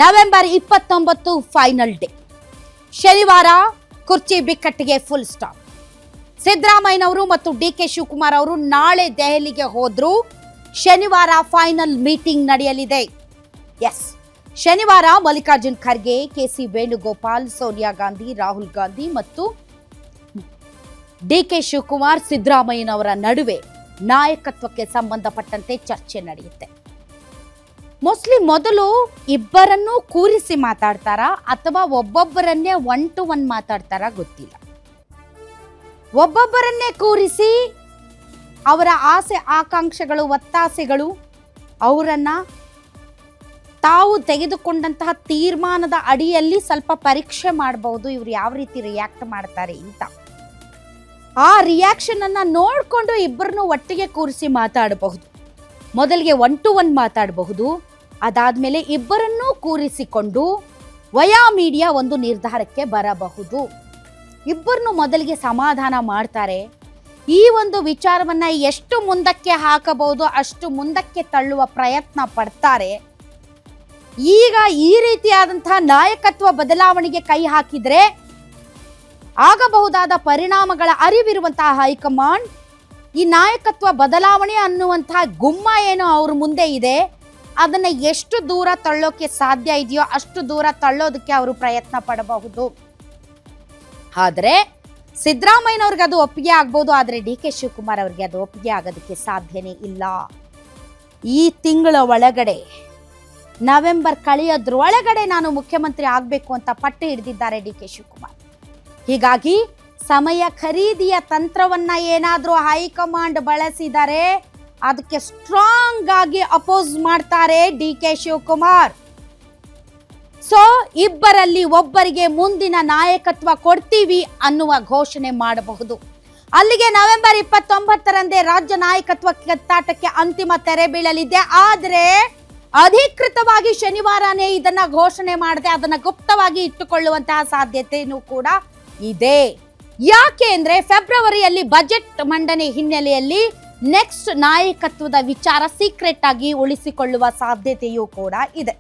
November 29 final day. ಶನಿವಾರ ಕುರ್ಚಿ ಬಿಕ್ಕಟ್ಟಿಗೆ full stop. ಸಿದ್ದರಾಮಯ್ಯನವರು ಮತ್ತು ಡಿಕೆ ಶಿವಕುಮಾರ್ ಅವರು ನಾಳೆ ದೆಹಲಿಗೆ ಹೋದ್ರು. ಶನಿವಾರ ಫೈನಲ್ ಮೀಟಿಂಗ್ ನಡೆಯಲಿದೆ. ಎಸ್, ಶನಿವಾರ ಮಲ್ಲಿಕಾರ್ಜುನ್ ಖರ್ಗೆ, ಕೆಸಿ ವೇಣುಗೋಪಾಲ್, ಸೋನಿಯಾ ಗಾಂಧಿ, ರಾಹುಲ್ ಗಾಂಧಿ ಮತ್ತು ಡಿಕೆ ಶಿವಕುಮಾರ್, ಸಿದ್ದರಾಮಯ್ಯನವರ ನಡುವೆ ನಾಯಕತ್ವಕ್ಕೆ ಸಂಬಂಧಪಟ್ಟಂತೆ ಚರ್ಚೆ ನಡೆಯುತ್ತೆ. ಮೋಸ್ಟ್ಲಿ ಮೊದಲು ಇಬ್ಬರನ್ನೂ ಕೂರಿಸಿ ಮಾತಾಡ್ತಾರಾ ಅಥವಾ ಒಬ್ಬೊಬ್ಬರನ್ನೇ 1 to 1 ಮಾತಾಡ್ತಾರಾ ಗೊತ್ತಿಲ್ಲ. ಒಬ್ಬೊಬ್ಬರನ್ನೇ ಕೂರಿಸಿ ಅವರ ಆಸೆ ಆಕಾಂಕ್ಷೆಗಳು ಒತ್ತಾಸೆಗಳು ಅವರನ್ನ ತಾವು ತೆಗೆದುಕೊಂಡಂತಹ ತೀರ್ಮಾನದ ಅಡಿಯಲ್ಲಿ ಸ್ವಲ್ಪ ಪರೀಕ್ಷೆ ಮಾಡಬಹುದು. ಇವರು ಯಾವ ರೀತಿ ರಿಯಾಕ್ಟ್ ಮಾಡ್ತಾರೆ ಅಂತ. ಆ ರಿಯಾಕ್ಷನ್ ಅನ್ನ ನೋಡಿಕೊಂಡು ಇಬ್ಬರನ್ನು ಒಟ್ಟಿಗೆ ಕೂರಿಸಿ ಮಾತಾಡಬಹುದು. ಮೊದಲಿಗೆ 1 to 1 ಮಾತಾಡಬಹುದು. ಅದಾದ್ಮೇಲೆ ಇಬ್ಬರನ್ನೂ ಕೂರಿಸಿಕೊಂಡು ವಯಾ ಮೀಡಿಯಾ ಒಂದು ನಿರ್ಧಾರಕ್ಕೆ ಬರಬಹುದು. ಇಬ್ಬರನ್ನು ಮೊದಲಿಗೆ ಸಮಾಧಾನ ಮಾಡ್ತಾರೆ. ಈ ಒಂದು ವಿಚಾರವನ್ನ ಎಷ್ಟು ಮುಂದಕ್ಕೆ ಹಾಕಬಹುದು ಅಷ್ಟು ಮುಂದಕ್ಕೆ ತಳ್ಳುವ ಪ್ರಯತ್ನ ಪಡ್ತಾರೆ. ಈಗ ಈ ರೀತಿಯಾದಂತಹ ನಾಯಕತ್ವ ಬದಲಾವಣೆಗೆ ಕೈ ಹಾಕಿದ್ರೆ ಆಗಬಹುದಾದ ಪರಿಣಾಮಗಳ ಅರಿವಿರುವಂತಹ ಹೈಕಮಾಂಡ್ ಈ ನಾಯಕತ್ವ ಬದಲಾವಣೆ ಅನ್ನುವಂತಹ ಗುಮ್ಮ ಏನು ಅವ್ರ ಮುಂದೆ ಇದೆ ಅದನ್ನ ಎಷ್ಟು ದೂರ ತಳ್ಳೋಕೆ ಸಾಧ್ಯ ಇದೆಯೋ ಅಷ್ಟು ದೂರ ತಳ್ಳೋದಕ್ಕೆ ಅವರು ಪ್ರಯತ್ನ ಪಡಬಹುದು. ಆದ್ರೆ ಸಿದ್ದರಾಮಯ್ಯನವ್ರಿಗೆ ಅದು ಒಪ್ಪಿಗೆ ಆಗ್ಬಹುದು, ಆದ್ರೆ ಡಿ ಕೆ ಶಿವಕುಮಾರ್ ಅವರಿಗೆ ಅದು ಒಪ್ಪಿಗೆ ಆಗೋದಕ್ಕೆ ಸಾಧ್ಯನೇ ಇಲ್ಲ. ಈ ತಿಂಗಳ ಒಳಗಡೆ ನವೆಂಬರ್ ಕಳೆಯೋದ್ರೊಳಗಡೆ ನಾನು ಮುಖ್ಯಮಂತ್ರಿ ಆಗಬೇಕು ಅಂತ ಪಟ್ಟು ಹಿಡಿದಿದ್ದಾರೆ ಡಿ ಕೆ ಶಿವಕುಮಾರ್. ಹೀಗಾಗಿ ಸಮಯ ಖರೀದಿಯ ತಂತ್ರವನ್ನ ಏನಾದ್ರೂ ಹೈಕಮಾಂಡ್ ಬಳಸಿದರೆ ಅದಕ್ಕೆ ಸ್ಟ್ರಾಂಗ್ ಆಗಿ ಅಪೋಸ್ ಮಾಡ್ತಾರೆ ಡಿ ಕೆ ಶಿವಕುಮಾರ್. ಸೊ ಇಬ್ಬರಲ್ಲಿ ಒಬ್ಬರಿಗೆ ಮುಂದಿನ ನಾಯಕತ್ವ ಕೊಡ್ತೀವಿ ಅನ್ನುವ ಘೋಷಣೆ ಮಾಡಬಹುದು. ಅಲ್ಲಿಗೆ ನವೆಂಬರ್ 29ರಂದೇ ರಾಜ್ಯ ನಾಯಕತ್ವ ಕಿತ್ತಾಟಕ್ಕೆ ಅಂತಿಮ ತೆರೆ ಬೀಳಲಿದೆ. ಆದ್ರೆ ಅಧಿಕೃತವಾಗಿ ಶನಿವಾರನೇ ಇದನ್ನ ಘೋಷಣೆ ಮಾಡದೆ ಅದನ್ನ ಗುಪ್ತವಾಗಿ ಇಟ್ಟುಕೊಳ್ಳುವಂತಹ ಸಾಧ್ಯತೆಯೂ ಕೂಡ ಇದೆ. ಯಾಕೆ ಅಂದ್ರೆ ಫೆಬ್ರವರಿಯಲ್ಲಿ ಬಜೆಟ್ ಮಂಡನೆ ಹಿನ್ನೆಲೆಯಲ್ಲಿ ನೆಕ್ಸ್ಟ್ ನಾಯಕತ್ವದ ವಿಚಾರ ಸೀಕ್ರೆಟ್ ಆಗಿ ಉಳಿಸಿಕೊಳ್ಳುವ ಸಾಧ್ಯತೆಯೂ ಕೂಡ ಇದೆ.